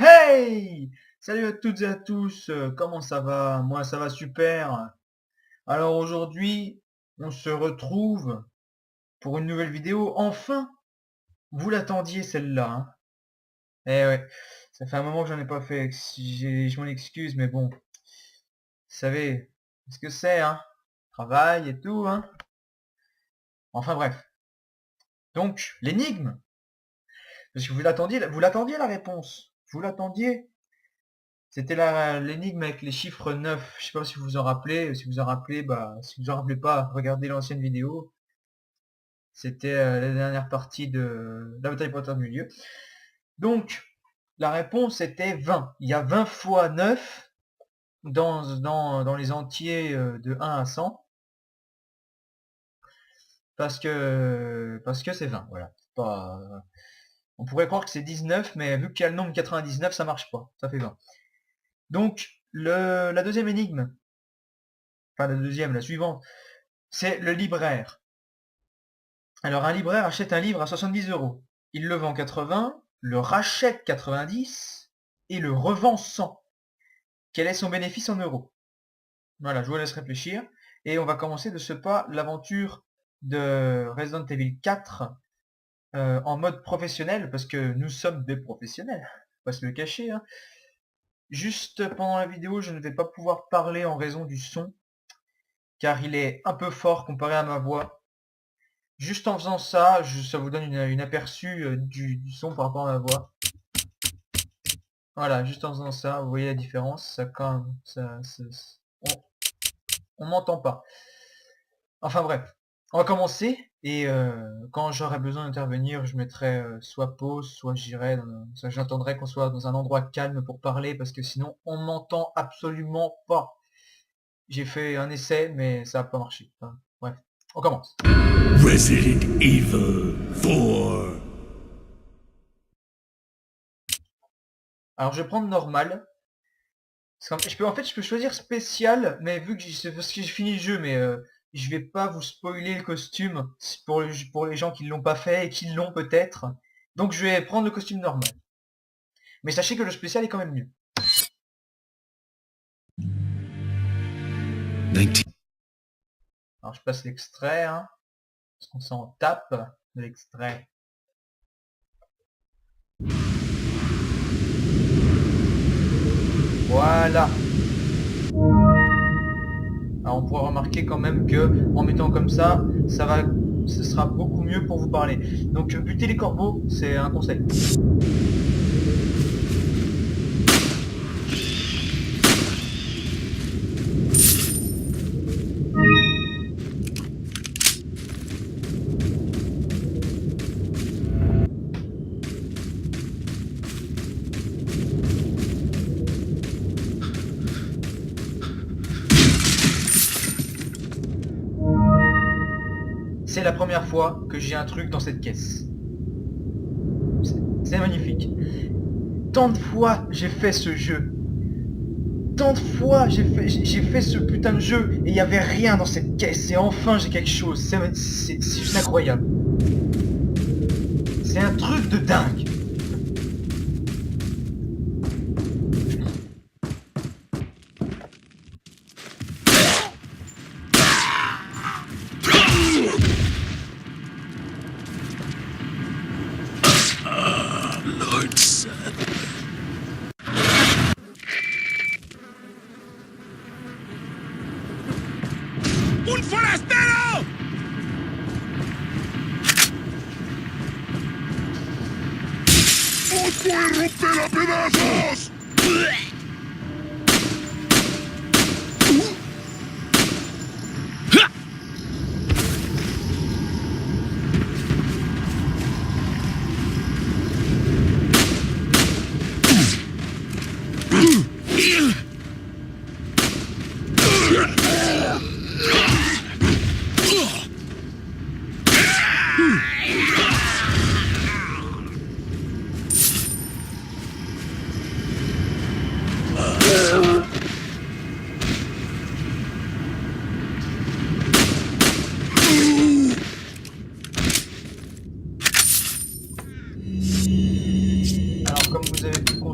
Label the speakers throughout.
Speaker 1: Hey! Salut à toutes et à tous, comment ça va? Moi ça va super. Alors aujourd'hui, on se retrouve pour une nouvelle vidéo. Enfin, vous l'attendiez celle-là, hein? Eh ouais, ça fait un moment que j'en ai pas fait, je m'en excuse, mais bon, vous savez ce que c'est, hein? Travail et tout, hein? Enfin bref. Donc, l'énigme, parce que vous l'attendiez la réponse. Vous l'attendiez. C'était l'énigme avec les chiffres 9. Je sais pas si vous vous en rappelez. Si vous en rappelez, bah, si vous en rappelez pas, regardez l'ancienne vidéo. C'était la dernière partie de la bataille pour la Terre du Milieu. Donc, la réponse était 20. Il y a 20 fois 9 dans les entiers de 1 à 100. Parce que c'est 20. Voilà. Pas, on pourrait croire que c'est 19, mais vu qu'il y a le nombre 99, ça marche pas. Ça fait 20. Donc, la deuxième énigme, enfin la suivante, c'est le libraire. Alors un libraire achète un livre à 70 euros. Il le vend 80, le rachète 90 et le revend 100. Quel est son bénéfice en euros? Voilà, je vous laisse réfléchir. Et on va commencer de ce pas l'aventure de Resident Evil 4 en mode professionnel, parce que nous sommes des professionnels, faut pas se le cacher, hein. Juste pendant la vidéo, je ne vais pas pouvoir parler en raison du son, car il est un peu fort comparé à ma voix. Juste en faisant ça, ça vous donne une aperçu du son par rapport à ma voix. Voilà, juste en faisant ça, vous voyez la différence, ça quand même, on m'entend pas. Enfin bref, on va commencer, et quand j'aurai besoin d'intervenir, je mettrai soit pause, soit soit j'attendrai qu'on soit dans un endroit calme pour parler, parce que sinon on m'entend absolument pas. J'ai fait un essai, mais ça n'a pas marché. Enfin, bref, on commence.
Speaker 2: Resident Evil 4.
Speaker 1: Alors je vais prendre normal. Je peux choisir spécial, mais vu que c'est parce que j'ai fini le jeu, mais je vais pas vous spoiler le costume pour les gens qui l'ont pas fait et qui l'ont peut-être. Donc je vais prendre le costume normal. Mais sachez que le spécial est quand même mieux.
Speaker 2: 19.
Speaker 1: Alors je passe l'extrait, hein, parce qu'on s'en tape de l'extrait. Voilà. Alors on pourra remarquer quand même que en mettant comme ça, ce sera beaucoup mieux pour vous parler. Donc buter les corbeaux, c'est un conseil. C'est la première fois que j'ai un truc dans cette caisse. C'est magnifique. Tant de fois j'ai fait ce jeu. Tant de fois j'ai fait ce putain de jeu et il n'y avait rien dans cette caisse. Et enfin j'ai quelque chose. C'est juste incroyable. C'est un truc de dingue.
Speaker 2: Lord son. ¡Un forastero! ¡Os voy a romper a pedazos!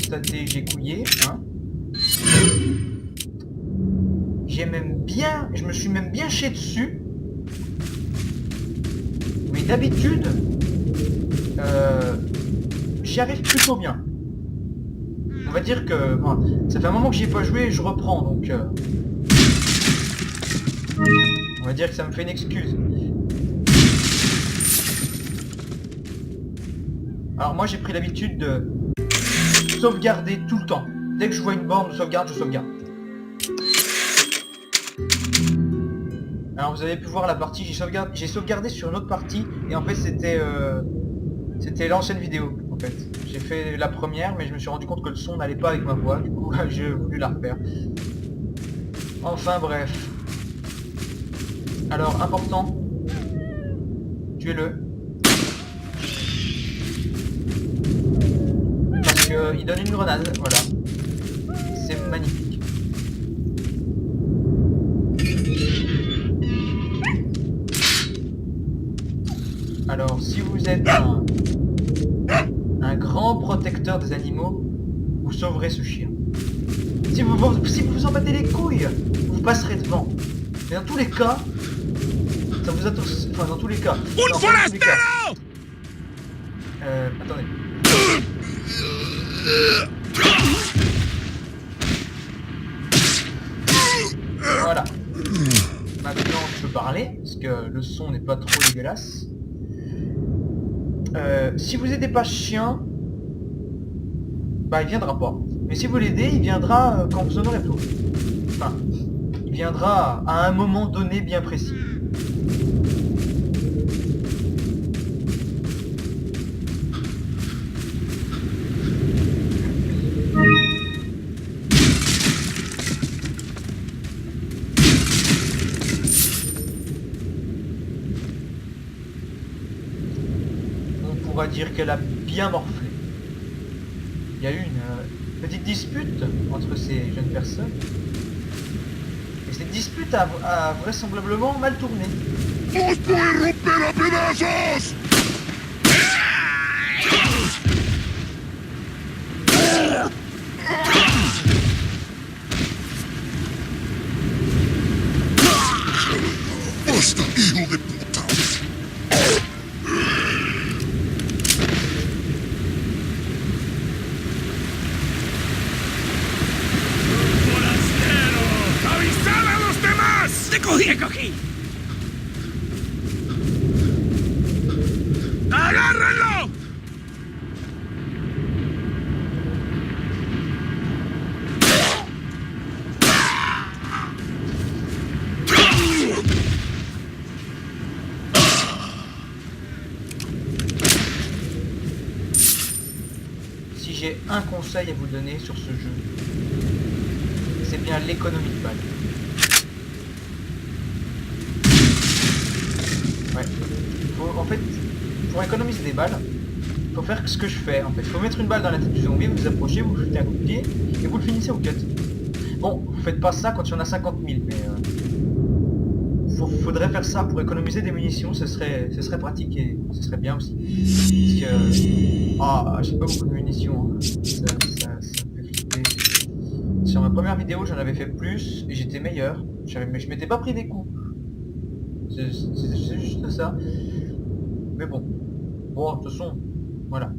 Speaker 1: constater, j'ai couillé, hein. J'ai même bien, je me suis même bien chié dessus. Mais d'habitude, j'y arrive plutôt bien. On va dire que, bon, ça fait un moment que j'y ai pas joué et je reprends, donc on va dire que ça me fait une excuse. Alors moi j'ai pris l'habitude de sauvegarder tout le temps. Dès que je vois une borne de sauvegarde, je sauvegarde. Alors vous avez pu voir la partie, j'ai sauvegardé sur une autre partie et en fait c'était l'ancienne vidéo en fait. J'ai fait la première mais je me suis rendu compte que le son n'allait pas avec ma voix, du coup j'ai voulu la refaire. Enfin bref. Alors important, tuez-le. Parce qu'il donne une grenade, voilà. C'est magnifique. Alors, si vous êtes un grand protecteur des animaux, vous sauverez ce chien. Si vous vous en battez les couilles, vous passerez devant. Mais dans tous les cas, ça vous attend... Enfin, dans tous les cas...
Speaker 2: Un forastero!
Speaker 1: Attendez. Voilà. Maintenant, je peux parler, parce que le son n'est pas trop dégueulasse. Si vous aidez pas ce chien, bah il viendra pas. Mais si vous l'aidez, il viendra quand vous en aurez besoin. Enfin, il viendra à un moment donné bien précis. On va dire qu'elle a bien morflé. Il y a eu une petite dispute entre ces jeunes personnes. Et cette dispute a vraisemblablement mal tourné.
Speaker 2: ¡Os voy a romper a pedazos! ¡Basta, hijo de puta! ¡Avisad a los demás! ¡Te cogí! ¡Te cogí! ¡Agárrenlo!
Speaker 1: Si j'ai un conseil à vous donner sur ce jeu, c'est bien l'économie de balles. Ouais. En fait, pour économiser des balles, faut faire ce que je fais en fait. Faut mettre une balle dans la tête du zombie, vous vous approchez, vous foutez un coup de pied et vous le finissez au cut. Bon, vous faites pas ça quand il y en a 50 000, mais faudrait faire ça pour économiser des munitions, ce serait pratique et ce serait bien aussi. Parce que j'ai pas beaucoup de munitions, hein. Ça me fait flipper. Sur ma première vidéo j'en avais fait plus et j'étais meilleur, mais je m'étais pas pris des coups. C'est juste ça. Mais bon, de toute façon, voilà.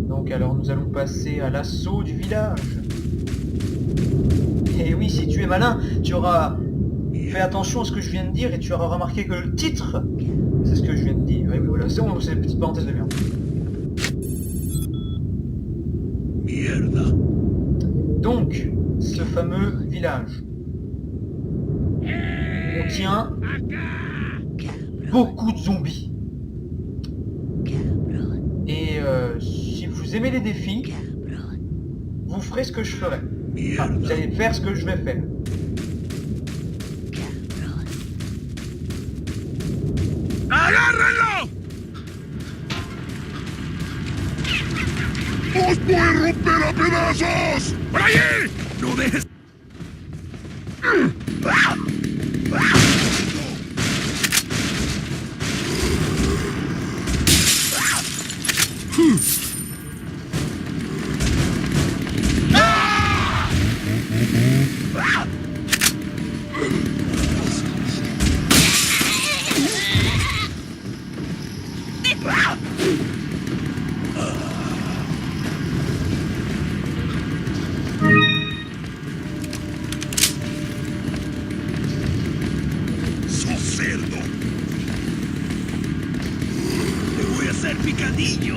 Speaker 1: Donc alors nous allons passer à l'assaut du village. Et oui, si tu es malin, tu auras fait attention à ce que je viens de dire et tu auras remarqué que le titre, c'est ce que je viens de dire. Oui, voilà, c'est bon, c'est une petite parenthèse de merde.
Speaker 2: Mierda.
Speaker 1: Donc, ce fameux village contient beaucoup de zombies. Et si vous aimez les défis, vous ferez ce que je ferai. Enfin, vous allez faire ce que je vais faire.
Speaker 2: ¡Agárrenlo! ¡Os voy a romper a pedazos! ¡Por allí! ¡No dejes! ¡Sos cerdo! ¡Te voy a hacer picadillo!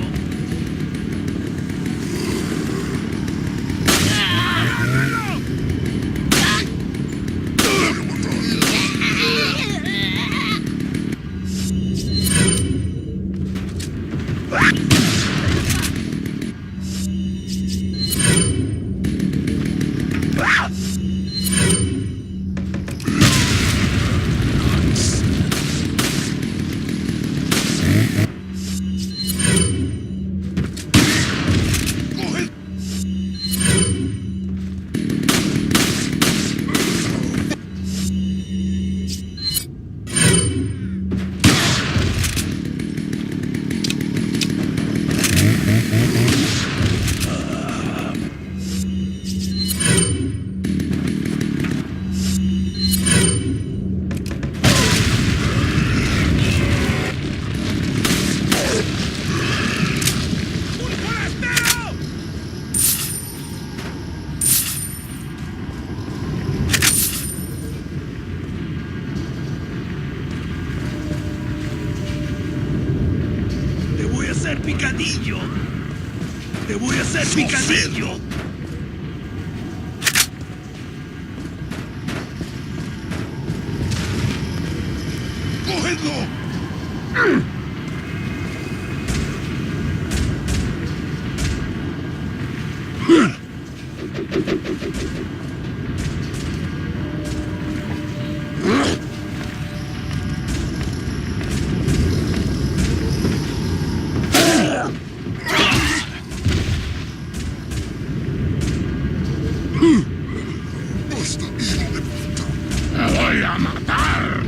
Speaker 2: ¡Te voy a hacer picadillo! ¡Te voy a hacer picadillo! ¡Cógedlo! ¡Basta, hijo de puta! ¡Te voy a matar!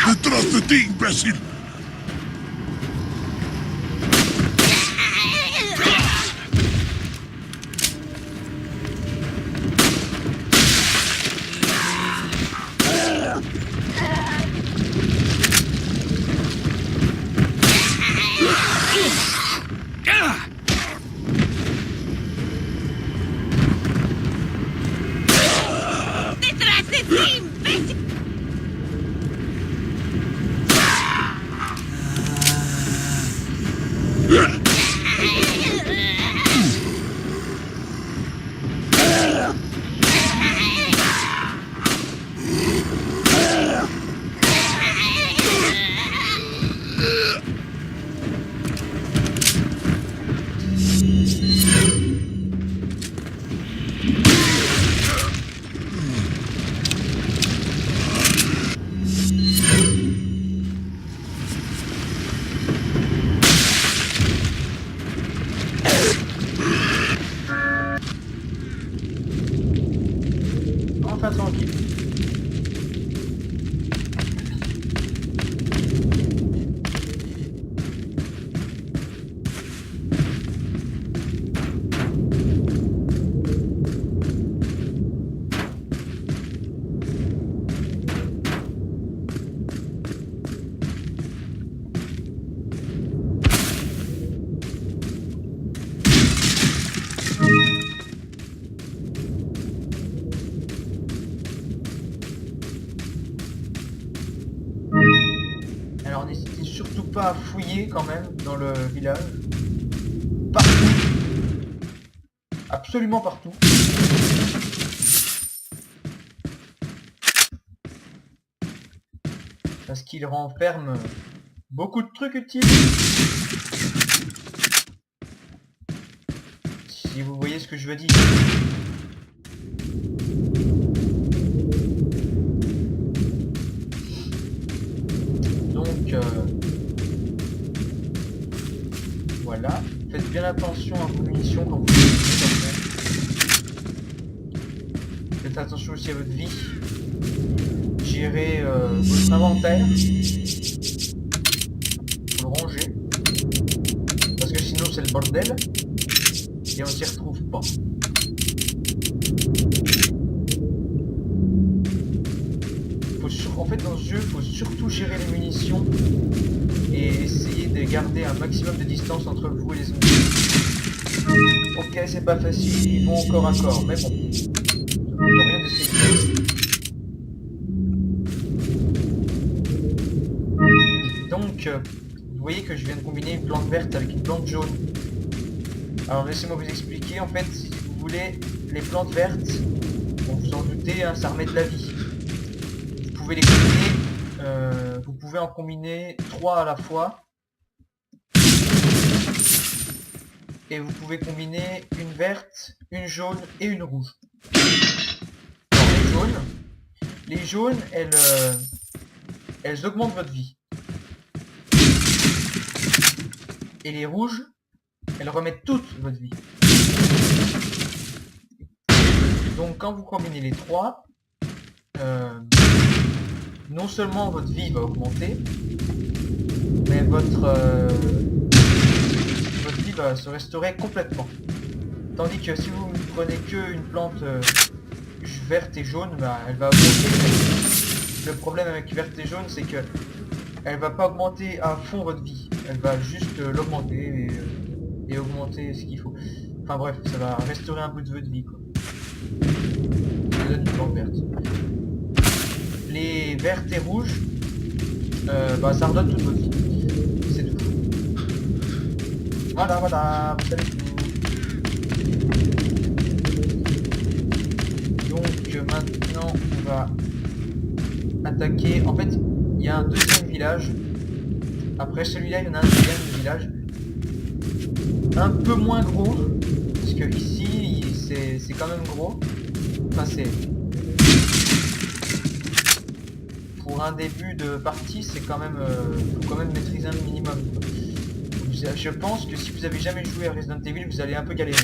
Speaker 2: ¡Detrás de ti, imbécil!
Speaker 3: ¡Detrás de ti, imbécil!
Speaker 1: surtout pas fouiller quand même dans le village. Partout. Absolument partout. Parce qu'il renferme beaucoup de trucs utiles. Si vous voyez ce que je veux dire. Donc, voilà. Faites bien attention à vos munitions quand vous utilisez. Faites attention aussi à votre vie. Gérez votre inventaire. Faut le ranger. Parce que sinon c'est le bordel. Et on s'y retrouve pas. En fait dans ce jeu, il faut surtout gérer les munitions. Et essayer de garder un maximum de distance entre vous et les zombies. Ok, c'est pas facile, ils vont encore à corps, mais bon. Ça ne rien d'essayer. Donc, vous voyez que je viens de combiner une plante verte avec une plante jaune. Alors laissez-moi vous expliquer, en fait, si vous voulez, les plantes vertes, bon, vous en doutez, hein, ça remet de la vie. Vous pouvez les combiner, vous pouvez en combiner 3 à la fois. Et vous pouvez combiner une verte, une jaune et une rouge. Alors, les jaunes, elles augmentent votre vie. Et les rouges, elles remettent toute votre vie. Donc quand vous combinez les trois, non seulement votre vie va augmenter, mais votre vie va se restaurer complètement. Tandis que si vous ne prenez qu'une plante verte et jaune, bah, elle va augmenter. Le problème avec verte et jaune, c'est que elle va pas augmenter à fond votre vie. Elle va juste l'augmenter et augmenter ce qu'il faut. Enfin bref, ça va restaurer un bout de votre vie, quoi. Ça donne une plante verte. Les vertes et rouges, bah, ça redonne toute votre vie. C'est tout. Voilà, voilà, vous savez tout. Donc maintenant, on va attaquer. En fait, il y a un deuxième village. Après celui-là, il y en a un deuxième village. Un peu moins gros. Parce que ici, c'est quand même gros. Enfin, c'est... Pour un début de partie, c'est quand même... faut quand même maîtriser un minimum. Je pense que si vous avez jamais joué à Resident Evil, vous allez un peu galérer.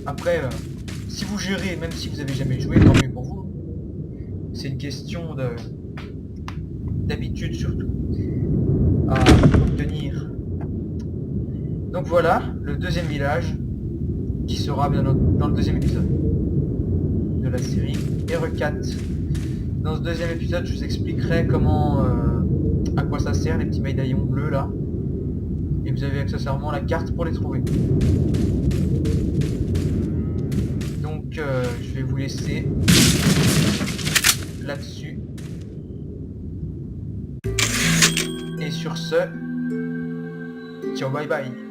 Speaker 1: Après, si vous gérez, même si vous avez jamais joué, tant mieux pour vous. C'est une question d'habitude surtout à obtenir. Donc voilà, le deuxième village qui sera bien dans le deuxième épisode de la série RE4. Dans ce deuxième épisode, je vous expliquerai comment, à quoi ça sert les petits médaillons bleus là. Et vous avez accessoirement la carte pour les trouver. Donc je vais vous laisser là-dessus. Et sur ce, ciao, bye bye.